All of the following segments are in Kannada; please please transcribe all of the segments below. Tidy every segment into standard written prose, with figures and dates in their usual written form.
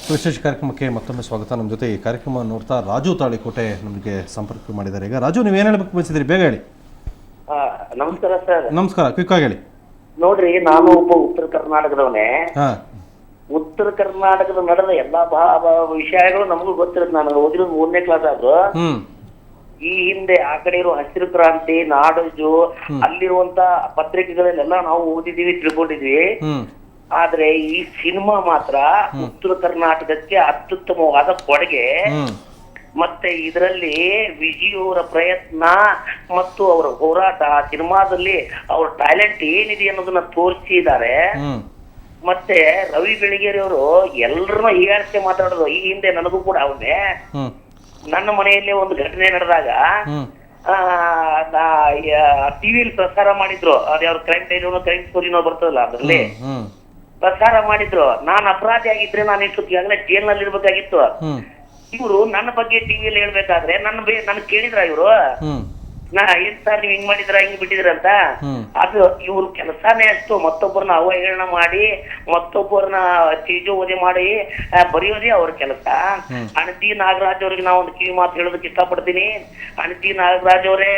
ವಿಶೇಷ ಕಾರ್ಯಕ್ರಮಕ್ಕೆ ಮತ್ತೊಮ್ಮೆ ಸ್ವಾಗತ. ನಮ್ಮ ಜೊತೆ ಈ ಕಾರ್ಯಕ್ರಮ ನೋಡ್ತಾ ರಾಜು ತಾಳಿಕೋಟೆ ನಮಗೆ ಸಂಪರ್ಕ ಮಾಡಿದ್ದಾರೆ. ಈಗ ರಾಜು, ನೀವೇನು ಹೇಳಬೇಕು ಬಯಸಿದ್ರಿ, ಬೇಗ ಹೇಳಿ. ನಮಸ್ಕಾರ ಸರ್. ನಮಸ್ಕಾರ, ಕ್ವಿಕ್ ಆಗಿ ಹೇಳಿ. ನೋಡ್ರಿ, ನಾನು ಒಬ್ಬ ಉತ್ತರ ಕರ್ನಾಟಕದವನೇ. ಉತ್ತರ ಕರ್ನಾಟಕದ ನಡೆದ ಎಲ್ಲಾ ವಿಷಯಗಳು ನಮಗೂ ಗೊತ್ತಿರುತ್ತೆ. ನಾನು ಓದಿರೋದು 3ನೇ ಕ್ಲಾಸ್ ಆದ್ರು. ಈ ಹಿಂದೆ ಆ ಕಡೆ ಇರೋ ಹಸಿರು ಕ್ರಾಂತಿ, ನಾಡೋಜು, ಅಲ್ಲಿರುವಂತ ಪತ್ರಿಕೆಗಳನ್ನೆಲ್ಲ ನಾವು ಓದಿದೀವಿ, ತಿಳ್ಕೊಂಡಿದ್ವಿ. ಆದ್ರೆ ಈ ಸಿನಿಮಾ ಮಾತ್ರ ಉತ್ತರ ಕರ್ನಾಟಕಕ್ಕೆ ಅತ್ಯುತ್ತಮವಾದ ಕೊಡುಗೆ. ಮತ್ತೆ ಇದರಲ್ಲಿ ವಿಜಯ್ ಅವರ ಪ್ರಯತ್ನ ಮತ್ತು ಅವರ ಹೋರಾಟ, ಸಿನಿಮಾದಲ್ಲಿ ಅವ್ರ ಟ್ಯಾಲೆಂಟ್ ಏನಿದೆ ಅನ್ನೋದನ್ನ ತೋರಿಸಿದ್ದಾರೆ. ಮತ್ತೆ ರವಿ ಬೆಳಗೇರಿ ಅವರು ಎಲ್ಲರನ್ನ ಹೀಯಾಳಿಸಿ ಮಾತಾಡೋದು. ಈ ಹಿಂದೆ ನನಗೂ ಕೂಡ ಅವನೇ ನನ್ನ ಮನೆಯಲ್ಲೇ ಒಂದು ಘಟನೆ ನಡೆದಾಗ ಟಿವಿಯಲ್ಲಿ ಪ್ರಸಾರ ಮಾಡಿದ್ರು. ಅದ್ಯಾವ್ದು ಕ್ರೈಮ್ ಡೈರಿನೋ ಕ್ರೈಮ್ ಸ್ಟೋರಿನೋ ಬರ್ತದಲ್ಲ, ಅದರಲ್ಲಿ ಪ್ರಸಾರ ಮಾಡಿದ್ರು. ನಾನು ಅಪರಾಧಿ ಆಗಿದ್ರೆ ನಾನು ಇಷ್ಟೊತ್ತಿಗಾಗಲೇ ಜೈಲ್ನಲ್ಲಿ ಇರ್ಬೇಕಾಗಿತ್ತು. ಇವರು ನನ್ನ ಬಗ್ಗೆ ಟಿವಿಯಲ್ಲಿ ಹೇಳ್ಬೇಕಾದ್ರೆ ನನ್ ಕೇಳಿದ್ರ ಇವರು, ಏನ್ ಸರ್ ನೀವ್ ಹಿಂಗ್ ಮಾಡಿದ್ರ ಹಿಂಗ್ ಬಿಟ್ಟಿದ್ರ ಅಂತ. ಅದು ಇವ್ರ ಕೆಲಸನೇ ಅಷ್ಟು. ಮತ್ತೊಬ್ಬರನ್ನ ಅವಹೇಳನ ಮಾಡಿ, ಮತ್ತೊಬ್ಬರನ್ನ ತೇಜೋವಧೆ ಮಾಡಿ ಬರೆಯೋದೇ ಅವ್ರ ಕೆಲಸ. ಅಣತಿ ನಾಗರಾಜ್ ಅವ್ರಿಗೆ ನಾವು ಒಂದು ಕಿವಿ ಮಾತು ಹೇಳೋದಕ್ಕೆ ಇಷ್ಟಪಡ್ತೀನಿ. ಅಣತಿ ನಾಗರಾಜ್ ಅವರೇ,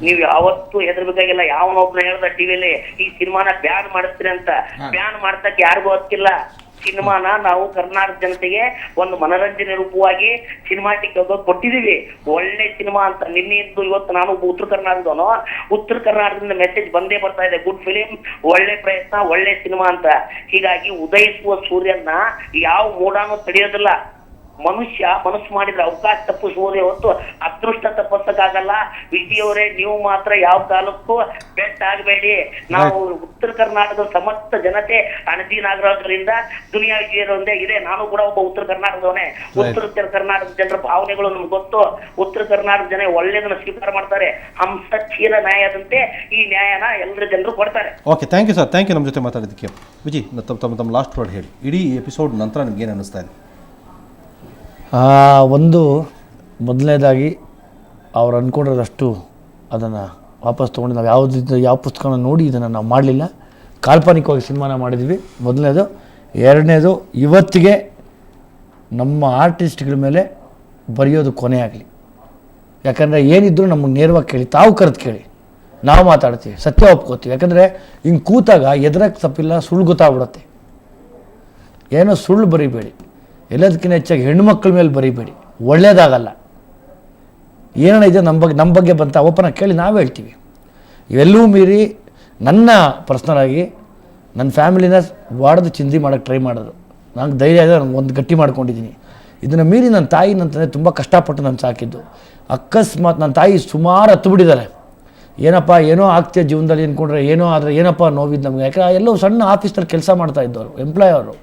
ನೀವ್ ಯಾವತ್ತೂ ಹೆದರ್ಬೇಕಾಗಿಲ್ಲ. ಯಾವನೊಬ್ನ ಹೇಳ್ದ ಟಿವಿಯಲ್ಲಿ ಈ ಸಿನಿಮಾನ ಬ್ಯಾನ್ ಮಾಡಿಸ್ತೀರಿ ಅಂತ. ಬ್ಯಾನ್ ಮಾಡ್ತಕ್ಕೆ ಯಾರಿಗೂ ಗೊತ್ತಿಲ್ಲ. ಸಿನಿಮಾನ ನಾವು ಕರ್ನಾಟಕ ಜನತೆಗೆ ಒಂದು ಮನರಂಜನೆ ರೂಪವಾಗಿ ಸಿನಿಮಾಟಿಕ್ ಕೊಟ್ಟಿದೀವಿ. ಒಳ್ಳೆ ಸಿನಿಮಾ ಅಂತ. ನಿನ್ನೆದ್ದು ಇವತ್ತು ನಾನು ಉತ್ತರ ಕರ್ನಾಟಕದವನು. ಉತ್ತರ ಕರ್ನಾಟಕದಿಂದ ಮೆಸೇಜ್ ಬಂದೇ ಬರ್ತಾ ಇದೆ, ಗುಡ್ ಫಿಲಿಂ, ಒಳ್ಳೆ ಪ್ರಯತ್ನ, ಒಳ್ಳೆ ಸಿನಿಮಾ ಅಂತ. ಹೀಗಾಗಿ ಉದಯಿಸುವ ಸೂರ್ಯನ ಯಾವ ಮೂಡಾನು ತಡೆಯೋದಿಲ್ಲ. ಮನುಷ್ಯ ಮನಸ್ಸು ಮಾಡಿದ್ರೆ ಅವಕಾಶ ತಪ್ಪಿಸುವುದೇ ಹೊತ್ತು ಅದೃಷ್ಟ ತಪ್ಪಿಸಕ್ಕಾಗಲ್ಲ. ವಿಜಯ್ ಅವರೇ, ನೀವು ಮಾತ್ರ ಯಾವ ಕಾಲಕ್ಕೂ ಬೆಟ್ ಆಗಬೇಡಿ. ನಾವು ಉತ್ತರ ಕರ್ನಾಟಕದ ಸಮಸ್ತ ಜನತೆ ಅಣತಿ ನಾಗರಾಜರಿಂದ ದುನಿಯಾ ವಿಜಯರೊಂದೇ ಇದೆ. ನಾನು ಕೂಡ ಒಬ್ಬ ಉತ್ತರ ಕರ್ನಾಟಕದವನೇ. ಉತ್ತರ ಕರ್ನಾಟಕದ ಜನರ ಭಾವನೆಗಳು ನಮ್ಗೆ ಗೊತ್ತು. ಉತ್ತರ ಕರ್ನಾಟಕ ಜನ ಒಳ್ಳೆದನ್ನ ಸ್ವೀಕಾರ ಮಾಡ್ತಾರೆ. ಹಂಸ ಕ್ಷೀರ ನ್ಯಾಯದಂತೆ ಈ ನ್ಯಾಯನ ಎಲ್ಲರ ಜನರು ಕೊಡ್ತಾರೆ. Okay, thank you sir, thank you ನಮ್ಮ ಜೊತೆ ಮಾತಾಡಿದ್ದಕ್ಕೆ. ವಿಜಯ್, ತಮ್ಮ ಲಾಸ್ಟ್ ವರ್ಡ್ ಹೇಳಿ. ಇಡೀ ಎಪಿಸೋಡ್ ನಂತರ ನಿಮ್ಗೆ ಏನು ಅನ್ನಿಸ್ತಾ ಇದೆ? ಒಂದು ಮೊದಲನೇದಾಗಿ ಅವ್ರು ಅಂದ್ಕೊಂಡಿರೋದಷ್ಟು ಅದನ್ನು ವಾಪಸ್ ತೊಗೊಂಡು ನಾವು ಯಾವ ಪುಸ್ತಕನ ನೋಡಿ ಇದನ್ನು ನಾವು ಮಾಡಲಿಲ್ಲ. ಕಾಲ್ಪನಿಕವಾಗಿ ಸಿನಿಮಾನ ಮಾಡಿದ್ವಿ, ಮೊದಲನೇದು. ಎರಡನೇದು, ಇವತ್ತಿಗೆ ನಮ್ಮ ಆರ್ಟಿಸ್ಟ್ಗಳ ಮೇಲೆ ಬರೆಯೋದು ಕೊನೆ ಆಗಲಿ. ಯಾಕಂದರೆ ಏನಿದ್ರು ನಮಗೆ ನೇರವಾಗಿ ಕೇಳಿ, ತಾವು ಕರೆದು ಕೇಳಿ, ನಾವು ಮಾತಾಡ್ತೀವಿ, ಸತ್ಯ ಒಪ್ಕೋತೀವಿ. ಯಾಕಂದರೆ ಹಿಂಗೆ ಕೂತಾಗ ಎದುರಕ್ಕೆ ತಪ್ಪಿಲ್ಲ, ಸುಳ್ಳು ಗೊತ್ತಾಗ್ಬಿಡುತ್ತೆ. ಏನೋ ಸುಳ್ಳು ಬರೀಬೇಡಿ. ಎಲ್ಲದಕ್ಕಿಂತ ಹೆಚ್ಚಾಗಿ ಹೆಣ್ಣುಮಕ್ಕಳ ಮೇಲೆ ಬರೀಬೇಡಿ, ಒಳ್ಳೆಯದಾಗಲ್ಲ. ಏನೋ ಇದೆ ನಮ್ಮ ಬಗ್ಗೆ ಬಂತ ಓಪನಾಗಿ ಕೇಳಿ, ನಾವು ಹೇಳ್ತೀವಿ. ಇವೆಲ್ಲವೂ ಮೀರಿ ನನ್ನ ಪರ್ಸ್ನಲಾಗಿ ನನ್ನ ಫ್ಯಾಮಿಲಿನ ವಾಡೋದು ಚಿಂದಿ ಮಾಡೋಕ್ಕೆ ಟ್ರೈ ಮಾಡೋದು. ನಂಗೆ ಧೈರ್ಯ ಇದೆ, ನಾನು ಒಂದು ಗಟ್ಟಿ ಮಾಡ್ಕೊಂಡಿದ್ದೀನಿ. ಇದನ್ನು ಮೀರಿ ನನ್ನ ತಾಯಿ, ನನ್ನ ತಂದೆ ತುಂಬ ಕಷ್ಟಪಟ್ಟು ನಾನು ಸಾಕಿದ್ದು. ಅಕಸ್ಮಾತ್ ನನ್ನ ತಾಯಿ ಸುಮಾರು ಹತ್ತು ಬಿಟ್ಟಿದ್ದಾರೆ. ಏನಪ್ಪ ಏನೋ ಆಗ್ತೀಯ ಜೀವನದಲ್ಲಿ ಅಂದ್ಕೊಂಡ್ರೆ ಏನೋ ಆದರೆ ಏನಪ್ಪ ನೋವಿದ್ದು ನಮಗೆ. ಯಾಕಂದರೆ ಎಲ್ಲೋ ಸಣ್ಣ ಆಫೀಸ್ನಲ್ಲಿ ಕೆಲಸ ಮಾಡ್ತಾ ಇದ್ದವರು, ಎಂಪ್ಲಾಯ್ ಅವರು.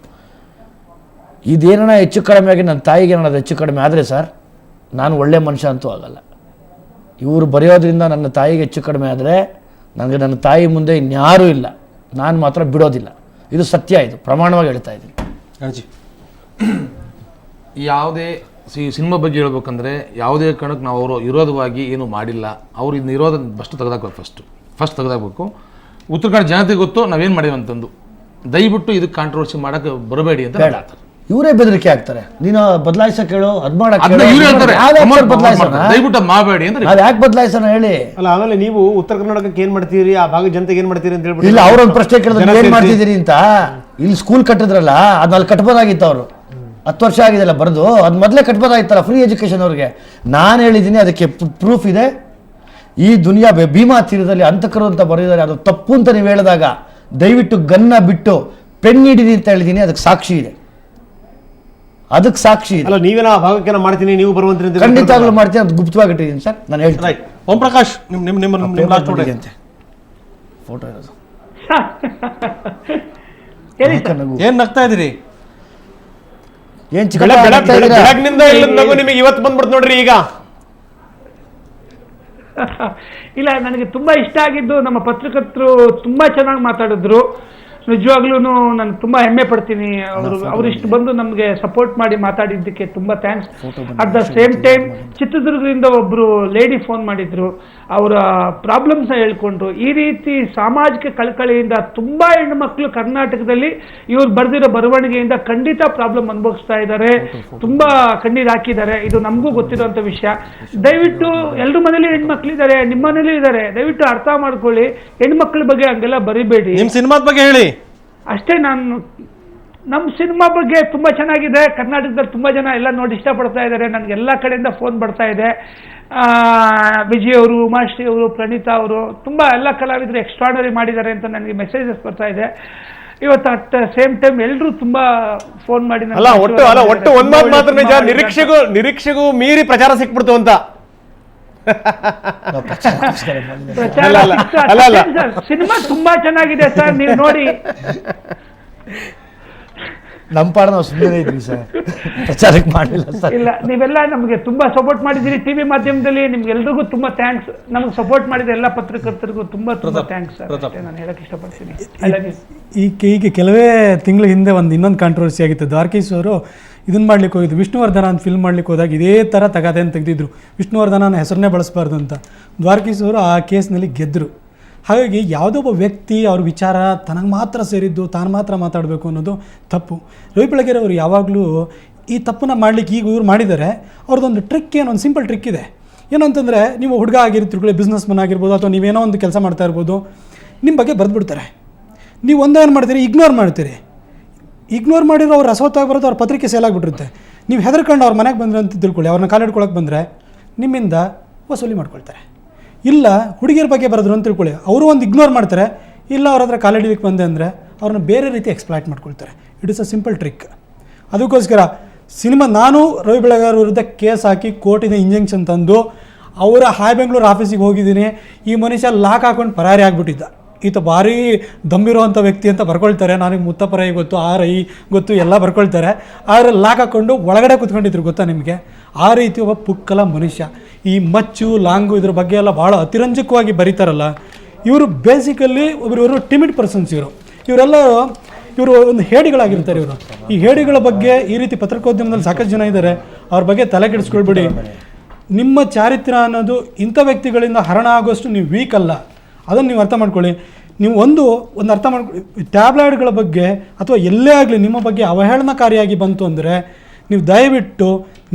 ಇದೇನ ಹೆಚ್ಚು ಕಡಿಮೆ ಆಗಿ ನನ್ನ ತಾಯಿಗೆ ಏನಾದ್ರು ಹೆಚ್ಚು ಕಡಿಮೆ ಆದರೆ ಸರ್, ನಾನು ಒಳ್ಳೆ ಮನುಷ್ಯ ಅಂತೂ ಆಗಲ್ಲ. ಇವರು ಬರೆಯೋದ್ರಿಂದ ನನ್ನ ತಾಯಿಗೆ ಹೆಚ್ಚು ಕಡಿಮೆ ಆದರೆ ನನಗೆ ನನ್ನ ತಾಯಿ ಮುಂದೆ ಇನ್ಯಾರೂ ಇಲ್ಲ. ನಾನು ಮಾತ್ರ ಬಿಡೋದಿಲ್ಲ. ಇದು ಸತ್ಯ, ಇದು ಪ್ರಮಾಣವಾಗಿ ಹೇಳ್ತಾ ಇದ್ದೀನಿ. ಅಜ್ಜಿ, ಯಾವುದೇ ಸಿನಿಮಾ ಬಗ್ಗೆ ಹೇಳ್ಬೇಕಂದ್ರೆ ಯಾವುದೇ ಕಾರಣಕ್ಕೆ ನಾವು ಅವರು ವಿರೋಧವಾಗಿ ಏನು ಮಾಡಿಲ್ಲ. ಅವ್ರು ಇದನ್ನ ಇರೋದ ಫಸ್ಟ್ ತೆಗೆದಾಕ್ಬೇಕು. ಫಸ್ಟ್ ತೆಗೆದಾಕಬೇಕು. ಉತ್ತರ ಕನ್ನಡ ಜನತೆಗೆ ಗೊತ್ತು ನಾವೇನು ಮಾಡೀವಿ ಅಂತಂದು. ದಯವಿಟ್ಟು ಇದಕ್ಕೆ ಕಾಂಟ್ರವರ್ಸಿ ಮಾಡೋಕ್ಕೆ ಬರಬೇಡಿ ಅಂತ ಹೇಳ್ತಾರೆ. ಇವರೇ ಬೆದರಿಕೆ ಆಗ್ತಾರೆ. ನೀನು ಬದಲಾಯಿಸಕ್ಕೆ ಹೇಳು, ಅದ್ ದಯವಿಟ್ಟು ಮಾಡಬೇಡಿ ಅಂತ. ಅದು ಯಾಕೆ ಬದಲಾಯಿಸೋಣ ಹೇಳಿ. ಅಲ್ಲ, ಆಮೇಲೆ ನೀವು ಉತ್ತರ ಕರ್ನಾಟಕಕ್ಕೆ ಏನ್ ಮಾಡ್ತೀರಿ, ಆ ಭಾಗದ ಜನತೆಗೆ ಏನ್ ಮಾಡ್ತೀರಿ ಅಂತ ಹೇಳ್ಬಿಟ್ಟು ಇಲ್ಲ, ಅವ್ರೊಂದು ಪ್ರಶ್ನೆ ಕೇಳಿದ್ರೆ ಏನ್ ಮಾಡ್ತಿದ್ದೀರಿ ಅಂತ. ಇಲ್ಲಿ ಸ್ಕೂಲ್ ಕಟ್ಟಿದ್ರಲ್ಲ, ಅದನ್ನ ಅಲ್ಲಿ ಕಟ್ಬೋದಾಗಿತ್ತು. ಅವರು 10 ವರ್ಷ ಆಗಿದೆಲ್ಲ ಬರೆದು, ಅದು ಮೊದಲೇ ಕಟ್ಬೋದಾಗಿತ್ತಲ್ಲ, ಫ್ರೀ ಎಜುಕೇಶನ್ ಅವ್ರಿಗೆ. ನಾನು ಹೇಳಿದ್ದೀನಿ, ಅದಕ್ಕೆ ಪ್ರೂಫ್ ಇದೆ. ಈ ದುನಿಯಾ ಭೀಮಾ ತೀರದಲ್ಲಿ ಅಂತಕರು ಅಂತ ಬರೆದಿದ್ದಾರೆ. ಅದು ತಪ್ಪು ಅಂತ ನೀವು ಹೇಳಿದಾಗ ದಯವಿಟ್ಟು ಗನ್ನ ಬಿಟ್ಟು ಪೆನ್ ಹಿಡಿದಿ ಅಂತ ಹೇಳಿದ್ದೀನಿ. ಅದಕ್ಕೆ ಸಾಕ್ಷಿ ಇದೆ. ಅದಕ್ಕೆ ಸಾಕ್ಷಿ ಇದೆ. ಅಲ್ಲ, ನೀವೇನೋ ಆ ಭಾಗಕ್ಕೆ ಮಾಡ್ತೀನಿ, ನೀವು ಬರುವಂತ ಖಂಡಿತವಾಗ್ಲೂ ಮಾಡ್ತೀನಿ. ಅದು ಗುಪ್ತವಾಗಿ ಇಟ್ಟಿದ್ದೀನಿ ಸರ್, ನಾನು ಹೇಳ್ತೀನಿ. ಓಂ ಪ್ರಕಾಶ್, ನಿಮ್ಮ ಅಂತೆ ಫೋಟೋ ಇರೋದು. ಏನ್ ನಗ್ತಾ ಇದ್ದೀರಿ? ಏನ್ ಬೆಳಗ್ನಿಂದ ನಿಮಗೆ ಇವತ್ತು ಬಂದ್ಬಿಡ್ತು ನೋಡ್ರಿ ಈಗ. ಇಲ್ಲ, ನನಗೆ ತುಂಬಾ ಇಷ್ಟ ಆಗಿದ್ದು ನಮ್ಮ ಪತ್ರಕರ್ತರು ತುಂಬಾ ಚೆನ್ನಾಗಿ ಮಾತಾಡಿದ್ರು. ನಿಜವಾಗ್ಲೂ ನಾನು ತುಂಬಾ ಹೆಮ್ಮೆ ಪಡ್ತೀನಿ. ಅವರಿಷ್ಟು ಬಂದು ನಮಗೆ ಸಪೋರ್ಟ್ ಮಾಡಿ ಮಾತಾಡಿದ್ದಕ್ಕೆ ತುಂಬಾ thanks. At the same time ಚಿತ್ರದುರ್ಗದಿಂದ ಒಬ್ರು ಲೇಡಿ ಫೋನ್ ಮಾಡಿದ್ರು. ಅವರ ಪ್ರಾಬ್ಲಮ್ಸ್ನ ಹೇಳ್ಕೊಂಡ್ರು. ಈ ರೀತಿ ಸಾಮಾಜಿಕ ಕಳಕಳಿಯಿಂದ ತುಂಬ ಹೆಣ್ಣುಮಕ್ಳು ಕರ್ನಾಟಕದಲ್ಲಿ ಇವ್ರು ಬರೆದಿರೋ ಬರವಣಿಗೆಯಿಂದ ಖಂಡಿತ ಪ್ರಾಬ್ಲಮ್ ಅನುಭವಿಸ್ತಾ ಇದ್ದಾರೆ, ತುಂಬ ಕಣ್ಣೀರು ಹಾಕಿದ್ದಾರೆ. ಇದು ನಮಗೂ ಗೊತ್ತಿರೋಂಥ ವಿಷಯ. ದಯವಿಟ್ಟು ಎಲ್ಲರ ಮನೇಲಿ ಹೆಣ್ಮಕ್ಳಿದ್ದಾರೆ, ನಿಮ್ಮ ಮನೇಲಿ ಇದ್ದಾರೆ, ದಯವಿಟ್ಟು ಅರ್ಥ ಮಾಡ್ಕೊಳ್ಳಿ. ಹೆಣ್ಮಕ್ಳ ಬಗ್ಗೆ ಹಂಗೆಲ್ಲ ಬರಿಬೇಡಿ. ನಿಮ್ಮ ಸಿನಿಮಾದ ಬಗ್ಗೆ ಹೇಳಿ ಅಷ್ಟೇ. ನಮ್ಮ ಸಿನಿಮಾ ಬಗ್ಗೆ ತುಂಬ ಚೆನ್ನಾಗಿದೆ. ಕರ್ನಾಟಕದಲ್ಲಿ ತುಂಬ ಜನ ಎಲ್ಲ ನೋಡಿ ಇಷ್ಟಪಡ್ತಾ ಇದ್ದಾರೆ. ನನಗೆ ಎಲ್ಲ ಕಡೆಯಿಂದ ಫೋನ್ ಬರ್ತಾ ಇದೆ. ವಿಜಯ್ ಅವರು, ಉಮಾಶ್ರೀ ಅವರು, ಪ್ರಣೀತಾ ಅವರು, ತುಂಬ ಎಲ್ಲ ಕಲಾವಿದರು ಎಕ್ಸ್ಟ್ರಾಡನರಿ ಮಾಡಿದ್ದಾರೆ ಅಂತ ನನಗೆ ಮೆಸೇಜಸ್ ಬರ್ತಾ ಇದೆ. ಇವತ್ತು ಅಟ್ ಸೇಮ್ ಟೈಮ್ ಎಲ್ಲರೂ ತುಂಬಾ ಫೋನ್ ಮಾಡಿ ಒಟ್ಟು ಒಂದ್ ಮಾತು ಮಾತ್ರ ನಿಜ, ನಿರೀಕ್ಷೆಗೂ ಮೀರಿ ಪ್ರಚಾರ ಸಿಕ್ಬಿಡ್ತು ಅಂತ. ಸಿನಿಮಾ ತುಂಬಾ ಚೆನ್ನಾಗಿದೆ ಸರ್, ನೀವು ನೋಡಿ. ನಮ್ಮ ಪಾಡ ನಾವು ಸುಮ್ಮನೆ ಇದ್ವಿ ಸರ್, ಪ್ರಚಾರಕ್ಕೆ ಮಾಡಲಿಲ್ಲ ಸರ್. ಇಲ್ಲ, ನೀವೆಲ್ಲ ನಮಗೆ ತುಂಬಾ ಸಪೋರ್ಟ್ ಮಾಡಿದ್ದೀರಿ ಟಿವಿ ಮಾಧ್ಯಮದಲ್ಲಿ. ನಿಮ್ಗೆಲ್ರಿಗೂ ತುಂಬಾ ಥ್ಯಾಂಕ್ಸ್. ನಮಗೆ ಸಪೋರ್ಟ್ ಮಾಡಿದ ಎಲ್ಲ ಪತ್ರಕರ್ತರಿಗೂ ತುಂಬಾ ಥ್ಯಾಂಕ್ಸ್ ಸರ್. ನಾನು ಹೇಳಕ್ ಇಷ್ಟಪಡ್ತೀನಿ. ಈಗ ಕೆಲವೇ ತಿಂಗಳ ಹಿಂದೆ ಇನ್ನೊಂದು ಕಾಂಟ್ರವರ್ಸಿ ಆಗಿತ್ತು. ದ್ವಾರಕೀಶ್ ಅವರು ಇದನ್ನ ಮಾಡ್ಲಿಕ್ಕೆ ಹೋಗಿದ್ದು, ವಿಷ್ಣುವರ್ಧನ ಅಂತ ಫಿಲ್ಮ್ ಮಾಡ್ಲಿಕ್ಕೆ ಹೋದಾಗ ಇದೇ ಥರ ತಗಾದೆಯನ್ನು ತೆಗೆದಿದ್ರು. ವಿಷ್ಣುವರ್ಧನ ಹೆಸರನ್ನೇ ಬಳಸಬಾರ್ದು ಅಂತ. ದ್ವಾರಕೀಶ್ ಅವರು ಆ ಕೇಸ್ನಲ್ಲಿ ಗೆದ್ದರು. ಹಾಗಾಗಿ ಯಾವುದೋ ಒಬ್ಬ ವ್ಯಕ್ತಿ ಅವ್ರ ವಿಚಾರ ತನಗೆ ಮಾತ್ರ ಸೇರಿದ್ದು, ತಾನು ಮಾತ್ರ ಮಾತಾಡಬೇಕು ಅನ್ನೋದು ತಪ್ಪು. ರವಿ ಬೆಳಗೆರೆ ಅವರು ಯಾವಾಗಲೂ ಈ ತಪ್ಪನ್ನು ಮಾಡಲಿಕ್ಕೆ ಈಗ ಇವ್ರು ಮಾಡಿದ್ದಾರೆ. ಅವ್ರದ್ದೊಂದು ಟ್ರಿಕ್, ಏನೊಂದು ಸಿಂಪಲ್ ಟ್ರಿಕ್ ಇದೆ. ಏನು ಅಂತಂದರೆ, ನೀವು ಹುಡುಗ ಆಗಿರ್ತಿರ್ಕೊಳ್ಳಿ, ಬಿಸ್ನೆಸ್ ಮನ್ ಆಗಿರ್ಬೋದು, ಅಥವಾ ನೀವೇನೋ ಒಂದು ಕೆಲಸ ಮಾಡ್ತಾ ಇರ್ಬೋದು, ನಿಮ್ಮ ಬಗ್ಗೆ ಬರೆದ್ಬಿಡ್ತಾರೆ. ನೀವು ಒಂದೇನು ಮಾಡ್ತೀರಿ, ಇಗ್ನೋರ್ ಮಾಡ್ತೀರಿ. ಇಗ್ನೋರ್ ಮಾಡಿರೋ ಅವ್ರು ರಸವತ್ತಾಗಿ ಬರೋದು, ಅವ್ರ ಪತ್ರಿಕೆ ಸೇಲ್ ಆಗಿಬಿಟ್ಟಿರುತ್ತೆ. ನೀವು ಹೆದರ್ಕೊಂಡು ಅವ್ರ ಮನೆಗೆ ಬಂದರೆ ಅಂತ ತಿಳ್ಕೊಳ್ಳಿ, ಅವ್ರನ್ನ ಕಾಲಿಡ್ಕೊಳಕ್ಕೆ ಬಂದರೆ ನಿಮ್ಮಿಂದ ವಸೂಲಿ ಮಾಡ್ಕೊಳ್ತಾರೆ. ಇಲ್ಲ, ಹುಡುಗಿಯರ ಬಗ್ಗೆ ಬರೆದ್ರು ಅಂತ ತಿಳ್ಕೊಳ್ಳಿ, ಅವರು ಒಂದು ಇಗ್ನೋರ್ ಮಾಡ್ತಾರೆ. ಇಲ್ಲ, ಅವ್ರ ಹತ್ರ ಕಾಲಿಡಲಿಕ್ಕೆ ಬಂದೆ ಅಂದರೆ ಅವ್ರನ್ನ ಬೇರೆ ರೀತಿ ಎಕ್ಸ್ಪ್ಲಾಯ್ಟ್ ಮಾಡ್ಕೊಳ್ತಾರೆ. It is a simple trick. ಅದಕ್ಕೋಸ್ಕರ ನಾನು ರವಿ ಬೆಳಗೆರೆ ವಿರುದ್ಧ ಕೇಸ್ ಹಾಕಿ ಕೋರ್ಟಿಂದ ಇಂಜೆಕ್ಷನ್ ತಂದು ಅವರ ಹಾಯ್ ಬೆಂಗಳೂರು ಆಫೀಸಿಗೆ ಹೋಗಿದ್ದೀನಿ. ಈ ಮನುಷ್ಯ ಲಾಕ್ ಹಾಕೊಂಡು ಪರಾರಿ ಆಗಿಬಿಟ್ಟಿದ್ದ. ಈತ ಭಾರಿ ದಮ್ಮಿರುವಂಥ ವ್ಯಕ್ತಿ ಅಂತ ಬರ್ಕೊಳ್ತಾರೆ. ನನಗೆ ಮುತ್ತಪರೈ ಗೊತ್ತು, RI ಗೊತ್ತು, ಎಲ್ಲ ಬರ್ಕೊಳ್ತಾರೆ. ಆದರೆ ಲಾಕ್ ಹಾಕ್ಕೊಂಡು ಒಳಗಡೆ ಕೂತ್ಕೊಂಡಿದ್ರು, ಗೊತ್ತಾ ನಿಮಗೆ? ಆ ರೀತಿ ಒಬ್ಬ ಪುಕ್ಕಲ ಮನುಷ್ಯ. ಈ ಮಚ್ಚು, ಲಾಂಗು ಇದ್ರ ಬಗ್ಗೆ ಎಲ್ಲ ಭಾಳ ಅತಿರಂಜಕವಾಗಿ ಬರೀತಾರಲ್ಲ, ಇವರು ಬೇಸಿಕಲಿ ಇವರು ಟಿಮಿಡ್ ಪರ್ಸನ್ಸ್. ಇವರು ಒಂದು ಹೇಡಿಗಳಾಗಿರ್ತಾರೆ. ಈ ಹೇಡಿಗಳ ಬಗ್ಗೆ ಈ ರೀತಿ ಪತ್ರಿಕೋದ್ಯಮದಲ್ಲಿ ಸಾಕಷ್ಟು ಜನ ಇದ್ದಾರೆ. ಅವ್ರ ಬಗ್ಗೆ ತಲೆ ಕೆಡಿಸ್ಕೊಳ್ಬೇಡಿ. ನಿಮ್ಮ ಚಾರಿತ್ರ್ಯ ಅನ್ನೋದು ಇಂಥ ವ್ಯಕ್ತಿಗಳಿಂದ ಹರಣ ಆಗೋಷ್ಟು ನೀವು ವೀಕ್ ಅಲ್ಲ. ಅದನ್ನು ನೀವು ಅರ್ಥ ಮಾಡ್ಕೊಳ್ಳಿ. ನೀವು ಒಂದು ಅರ್ಥ ಮಾಡ್ಕೊಳ್ಳಿ, ಟ್ಯಾಬ್ಲಾಯ್ಡ್ಗಳ ಬಗ್ಗೆ ಅಥವಾ ಎಲ್ಲೇ ಆಗಲಿ ನಿಮ್ಮ ಬಗ್ಗೆ ಅವಹೇಳನಕಾರಿಯಾಗಿ ಬಂತು ಅಂದರೆ ನೀವು ದಯವಿಟ್ಟು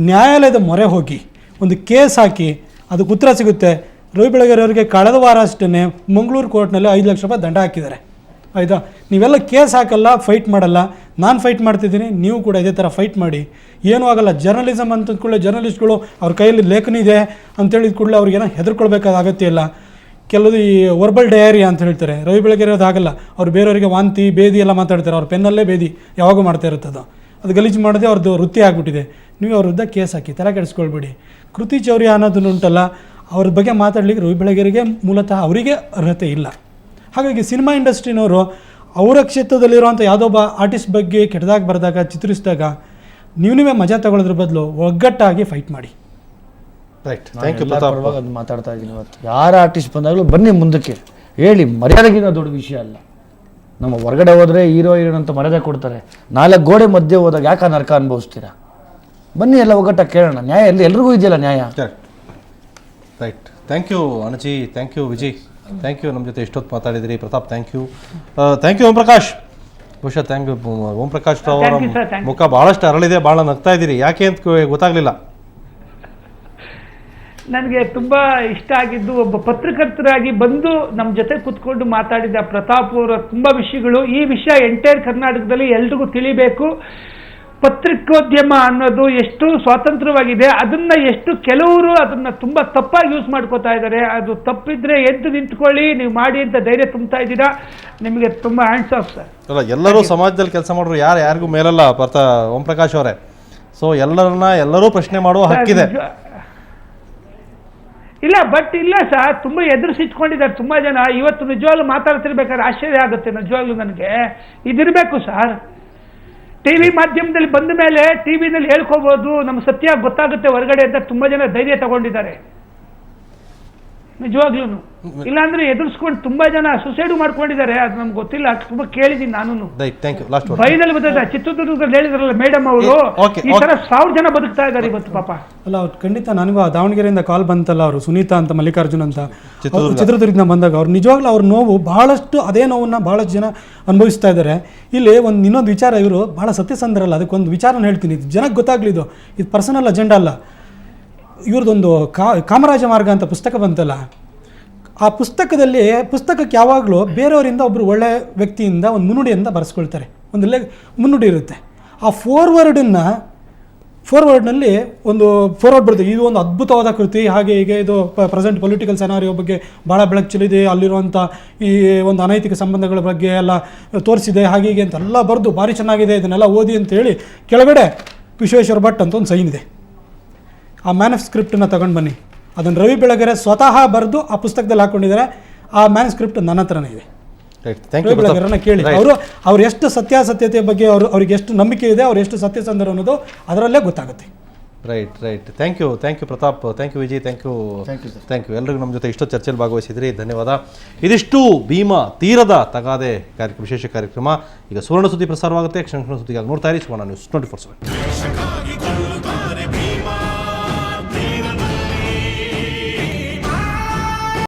ನ್ಯಾಯಾಲಯದ ಮೊರೆ ಹೋಗಿ ಒಂದು ಕೇಸ್ ಹಾಕಿ, ಅದಕ್ಕೆ ಉತ್ತರ ಸಿಗುತ್ತೆ. ರವಿ ಬೆಳಗೆರೆ ಅವರಿಗೆ ಕಳೆದ ವಾರ ಅಷ್ಟೇ ಮಂಗಳೂರು ಕೋರ್ಟ್ನಲ್ಲಿ 5 ಲಕ್ಷ ರೂಪಾಯಿ ದಂಡ ಹಾಕಿದ್ದಾರೆ. ಆಯಿತಾ? ನೀವೆಲ್ಲ ಕೇಸ್ ಹಾಕಲ್ಲ, ಫೈಟ್ ಮಾಡಲ್ಲ. ನಾನು ಫೈಟ್ ಮಾಡ್ತಿದ್ದೀನಿ, ನೀವು ಕೂಡ ಇದೇ ಥರ ಫೈಟ್ ಮಾಡಿ. ಏನೂ ಆಗಲ್ಲ. ಜರ್ನಲಿಸಮ್ ಅಂತ ಕೂಡಲೇ ಜರ್ನಲಿಸ್ಟ್ಗಳು ಅವ್ರ ಕೈಯಲ್ಲಿ ಲೇಖನಿ ಇದೆ ಅಂತೇಳಿದ ಕೂಡಲೇ ಅವ್ರಿಗೇನೋ ಹೆದರ್ಕೊಳ್ಬೇಕಾದ ಅಗತ್ಯ ಇಲ್ಲ. ಕೆಲವುದು ಈ ವರ್ಬಲ್ ಡಯರಿ ಅಂತ ಹೇಳ್ತಾರೆ. ರವಿ ಬೆಳಗೆರೆ ಆಗಲ್ಲ. ಅವ್ರು ಬೇರೆಯವರಿಗೆ ವಾಂತಿ ಬೇದಿ ಎಲ್ಲ ಮಾತಾಡ್ತಾರೆ. ಅವ್ರ ಪೆನ್ನಲ್ಲೇ ಬೇದಿ ಯಾವಾಗೂ ಮಾಡ್ತಾ ಇರುತ್ತದು. ಅದು ಗಲೀಜು ಮಾಡದೆ ಅವ್ರದ್ದು ವೃತ್ತಿ ಆಗಿಬಿಟ್ಟಿದೆ. ನೀವು ಅವ್ರ ವಿರುದ್ಧ ಕೇಸ್ ಹಾಕಿ, ತಲೆ ಕೆಡಿಸ್ಕೊಳ್ಬೇಡಿ. ಕೃತಿ ಚೌರ್ಯ ಅನ್ನೋದನ್ನು ಉಂಟಲ್ಲ, ಅವ್ರ ಬಗ್ಗೆ ಮಾತಾಡಲಿಕ್ಕೆ ರವಿ ಬೆಳಗೆರೆಗೆ ಮೂಲತಃ ಅವರಿಗೆ ಅರ್ಹತೆ ಇಲ್ಲ. ಹಾಗಾಗಿ ಸಿನಿಮಾ ಇಂಡಸ್ಟ್ರಿನವರು ಅವರ ಕ್ಷೇತ್ರದಲ್ಲಿರುವಂಥ ಯಾವುದೊಬ್ಬ ಆರ್ಟಿಸ್ಟ್ ಬಗ್ಗೆ ಕೆಟ್ಟದಾಗಿ ಬರೆದಾಗ, ಚಿತ್ರಿಸಿದಾಗ ನೀವೇ ಮಜಾ ತಗೊಳ್ಳೋದ್ರ ಬದಲು ಒಗ್ಗಟ್ಟಾಗಿ ಫೈಟ್ ಮಾಡಿ. Right, thank you Pratap. ಮಾತಾಡ್ತಾ ಇದ್ದೀನಿ ಇವತ್ತು. ಯಾರ ಆರ್ಟಿಸ್ಟ್ ಬಂದಾಗಲೂ ಬನ್ನಿ ಮುಂದಕ್ಕೆ ಹೇಳಿ. ಮರ್ಯಾದೆಗಿಂತ ದೊಡ್ಡ ವಿಷಯ ಅಲ್ಲ. ನಮ್ಮ ಹೊರಗಡೆ ಹೋದರೆ ಹೀರೋಯಿನ್ ಅಂತ ಮರ್ಯಾದೆ ಕೊಡ್ತಾರೆ. 4 ಗೋಡೆ ಮಧ್ಯೆ ಹೋದಾಗ ಯಾಕೆ ನರಕ ಅನುಭವಿಸ್ತೀರಾ? ಬನ್ನಿ ಎಲ್ಲ ಒಗ್ಗಟ್ಟಾಗಿ ಕೇಳೋಣ. ನ್ಯಾಯ ಎಲ್ರಿಗೂ ಇದೆಯಲ್ಲ ನ್ಯಾಯ. Right, thank you Anaji, thank you Vijay, thank you. ನಮ್ಮ ಜೊತೆ ಎಷ್ಟೊತ್ತು ಮಾತಾಡಿದಿರಿ. Pratap, thank you. Thank you Om Prakash. ಬಹುಶಃ ಥ್ಯಾಂಕ್ ಯು ಓಂ ಪ್ರಕಾಶ್ ಅವರ ಮುಖ ಭಾಳಷ್ಟು ಅರಳಿದೆ, ಭಾಳ ನಗ್ತಾ ಇದ್ದೀರಿ. ಯಾಕೆ ಅಂತ ಗೊತ್ತಾಗಲಿಲ್ಲ. ನನಗೆ ತುಂಬಾ ಇಷ್ಟ ಆಗಿದ್ದು, ಒಬ್ಬ ಪತ್ರಕರ್ತರಾಗಿ ಬಂದು ನಮ್ಮ ಜೊತೆ ಕುತ್ಕೊಂಡು ಮಾತಾಡಿದ ಪ್ರತಾಪ್ ಅವರ ತುಂಬಾ ವಿಷಯಗಳು. ಈ ವಿಷಯ ಎಂಟೈರ್ ಕರ್ನಾಟಕದಲ್ಲಿ ಎಲ್ರಿಗೂ ತಿಳಿಬೇಕು. ಪತ್ರಿಕೋದ್ಯಮ ಅನ್ನೋದು ಎಷ್ಟು ಸ್ವಾತಂತ್ರ್ಯವಾಗಿದೆ, ಅದನ್ನ ಎಷ್ಟು ಕೆಲವರು ಅದನ್ನ ತುಂಬಾ ತಪ್ಪಾಗಿ ಯೂಸ್ ಮಾಡ್ಕೋತಾ ಇದ್ದಾರೆ. ಅದು ತಪ್ಪಿದ್ರೆ ಎದ್ದು ನಿಂತ್ಕೊಳ್ಳಿ, ನೀವು ಮಾಡಿ ಅಂತ ಧೈರ್ಯ ತುಂಬ್ತಾ ಇದ್ದೀರಾ. ನಿಮಗೆ ತುಂಬಾ ಹ್ಯಾಂಡ್ಸ್ ಆಫ್ ಸರ್. ಅಲ್ಲ, ಎಲ್ಲರೂ ಸಮಾಜದಲ್ಲಿ ಕೆಲಸ ಮಾಡೋರು ಯಾರಿಗೂ ಮೇಲಲ್ಲ ಓಂ ಪ್ರಕಾಶ್ ಅವರೇ. ಸೊ ಎಲ್ಲರೂ ಪ್ರಶ್ನೆ ಮಾಡುವ ಹಕ್ಕಿದೆ. ಇಲ್ಲ, ಬಟ್ ಇಲ್ಲ ಸರ್, ತುಂಬಾ ಎದುರಿಸಿಟ್ಕೊಂಡಿದ್ದಾರೆ ತುಂಬಾ ಜನ. ಇವತ್ತು ನಿಜವಾಗ್ಲೂ ಮಾತಾಡ್ತಿರ್ಬೇಕಾದ್ರೆ ಆಶ್ಚರ್ಯ ಆಗುತ್ತೆ. ನಿಜವಾಗ್ಲೂ ನನಗೆ ಇದಿರಬೇಕು ಸರ್. ಟಿವಿ ಮಾಧ್ಯಮದಲ್ಲಿ ಬಂದ ಮೇಲೆ ಟಿವಿನಲ್ಲಿ ಹೇಳ್ಕೋಬಹುದು, ನಮ್ಮ ಸತ್ಯ ಗೊತ್ತಾಗುತ್ತೆ ಹೊರಗಡೆ ಅಂತ ತುಂಬಾ ಜನ ಧೈರ್ಯ ತಗೊಂಡಿದ್ದಾರೆ. ನಿಜವಾಗ್ಲೂ. ಇಲ್ಲಾಂದ್ರೆ ಎದುರಿಸ್ಕೊಂಡು ತುಂಬಾ ಜನ ಸುಸೈಡ್ ಮಾಡ್ಕೊಂಡಿದ್ದಾರೆ, ಅದು ನಮ್ಗೆ ಗೊತ್ತಿಲ್ಲ, ತುಂಬಾ ಕೇಳಿದೀನಿ ನಾನು. Right, thank you. ಲಾಸ್ಟ್ ಬೈದಲ್ಲಿ ಬರ್ತದೆ, ಚಿತ್ರದುರ್ಗದಲ್ಲಿ ಹೇಳಿದ್ರಲ್ಲ ಮೇಡಮ್ ಅವರು, ಈ ತರ 1000 ಜನ ಬದುಕ್ತಾ ಇದ್ದಾರೆ ಇವತ್ತು ಪಾಪ. ಅಲ್ಲ ಅವ್ರು ಖಂಡಿತ ನನಗೂ ಆ ದಾವಣಗೆರೆಯಿಂದ ಕಾಲ್ ಬಂತಲ್ಲ, ಅವರು ಸುನೀತಾ ಅಂತ ಮಲ್ಲಿಕಾರ್ಜುನ್ ಅಂತ ಚಿತ್ರದುರ್ಗದಿಂದ ಬಂದಾಗ ಅವ್ರು ನಿಜವಾಗ್ಲೂ ಅವ್ರ ನೋವು ಬಹಳಷ್ಟು, ಅದೇ ನೋವನ್ನ ಬಹಳಷ್ಟು ಜನ ಅನುಭವಿಸ್ತಾ ಇದ್ದಾರೆ. ಇಲ್ಲಿ ಇನ್ನೊಂದು ವಿಚಾರ, ಇವರು ಬಹಳ ಸತ್ಯಸಂಧರಲ್ಲ, ಅದಕ್ಕೊಂದು ವಿಚಾರನ ಹೇಳ್ತೀನಿ, ಇದು ಜನಕ್ಕೆ ಗೊತ್ತಾಗ್ಲಿ, ಇದು ಪರ್ಸನಲ್ ಅಜೆಂಡಾ ಅಲ್ಲ. ಇವ್ರದ್ದೊಂದು ಕಾಮರಾಜ ಮಾರ್ಗ ಅಂತ ಪುಸ್ತಕ ಬಂತಲ್ಲ, ಆ ಪುಸ್ತಕಕ್ಕೆ ಯಾವಾಗಲೂ ಬೇರೆಯವರಿಂದ ಒಬ್ಬರು ಒಳ್ಳೆ ವ್ಯಕ್ತಿಯಿಂದ ಒಂದು ಮುನ್ನುಡಿಯಿಂದ ಬರೆಸ್ಕೊಳ್ತಾರೆ, ಒಂದು ಮುನ್ನುಡಿ ಇರುತ್ತೆ. ಆ ಫೋರ್ವರ್ಡ್ನಲ್ಲಿ ಒಂದು ಫೋರ್ವರ್ಡ್ ಬರುತ್ತೆ, ಇದು ಒಂದು ಅದ್ಭುತವಾದ ಕೃತಿ, ಹಾಗೆ ಹೀಗೆ, ಇದು ಪ್ರೆಸೆಂಟ್ ಪೊಲಿಟಿಕಲ್ ಸೆನಾರಿಯೋ ಬಗ್ಗೆ ಭಾಳ ಬೆಳಕು ಚೆಲ್ಲಿದೆ, ಅಲ್ಲಿರುವಂಥ ಈ ಒಂದು ಅನೈತಿಕ ಸಂಬಂಧಗಳ ಬಗ್ಗೆ ಎಲ್ಲ ತೋರಿಸಿದೆ, ಹಾಗೆ ಹೀಗೆ ಅಂತೆಲ್ಲ ಬರೆದು ಭಾರಿ ಚೆನ್ನಾಗಿದೆ, ಇದನ್ನೆಲ್ಲ ಓದಿ ಅಂತ ಹೇಳಿ ಕೆಳಗಡೆ ವಿಶ್ವೇಶ್ವರ ಭಟ್ ಅಂತ ಒಂದು ಸೈನ್ ಇದೆ. ಆ ಮ್ಯಾನುಸ್ಕ್ರಿಪ್ಟನ್ನು ತಗೊಂಡು ಬನ್ನಿ, ಅದನ್ನು ರವಿ ಬೆಳಗೆರೆ ಸ್ವತಃ ಬರೆದು ಆ ಪುಸ್ತಕದಲ್ಲಿ ಹಾಕ್ಕೊಂಡಿದ್ದಾರೆ. ಆ ಮ್ಯಾನುಸ್ಕ್ರಿಪ್ಟ್ ನನ್ನ ಹತ್ರನೇ ಇದೆ. ರವಿ ಬೆಳಗೆರೆನ ಕೇಳಿ, ಅವ್ರು ಎಷ್ಟು ಸತ್ಯಾಸತ್ಯತೆ ಬಗ್ಗೆ ಅವ್ರಿಗೆ ಎಷ್ಟು ನಂಬಿಕೆ ಇದೆ, ಅವ್ರು ಎಷ್ಟು ಸತ್ಯಸಂಧರು ಅನ್ನೋದು ಅದರಲ್ಲೇ ಗೊತ್ತಾಗುತ್ತೆ. Right. Thank you Pratap, thank you Vijay, thank you ಎಲ್ರಿಗೂ ನಮ್ಮ ಜೊತೆ ಇಷ್ಟೊತ್ತು ಚರ್ಚೆಯಲ್ಲಿ ಭಾಗವಹಿಸಿದ್ರಿ, ಧನ್ಯವಾದ. ಇದಿಷ್ಟು ಭೀಮಾ ತೀರದ ತಗಾದೆ ವಿಶೇಷ ಕಾರ್ಯಕ್ರಮ. ಈಗ ಸುವರ್ಣ ಸುದ್ದಿ ಪ್ರಸಾರವಾಗುತ್ತೆ. ಕ್ಷಣ ಸುದ್ದಿಗಾಗಿ ನೋಡ್ತಾ ಇರಿ ಸುವರ್ಣ ನ್ಯೂಸ್ 24/7.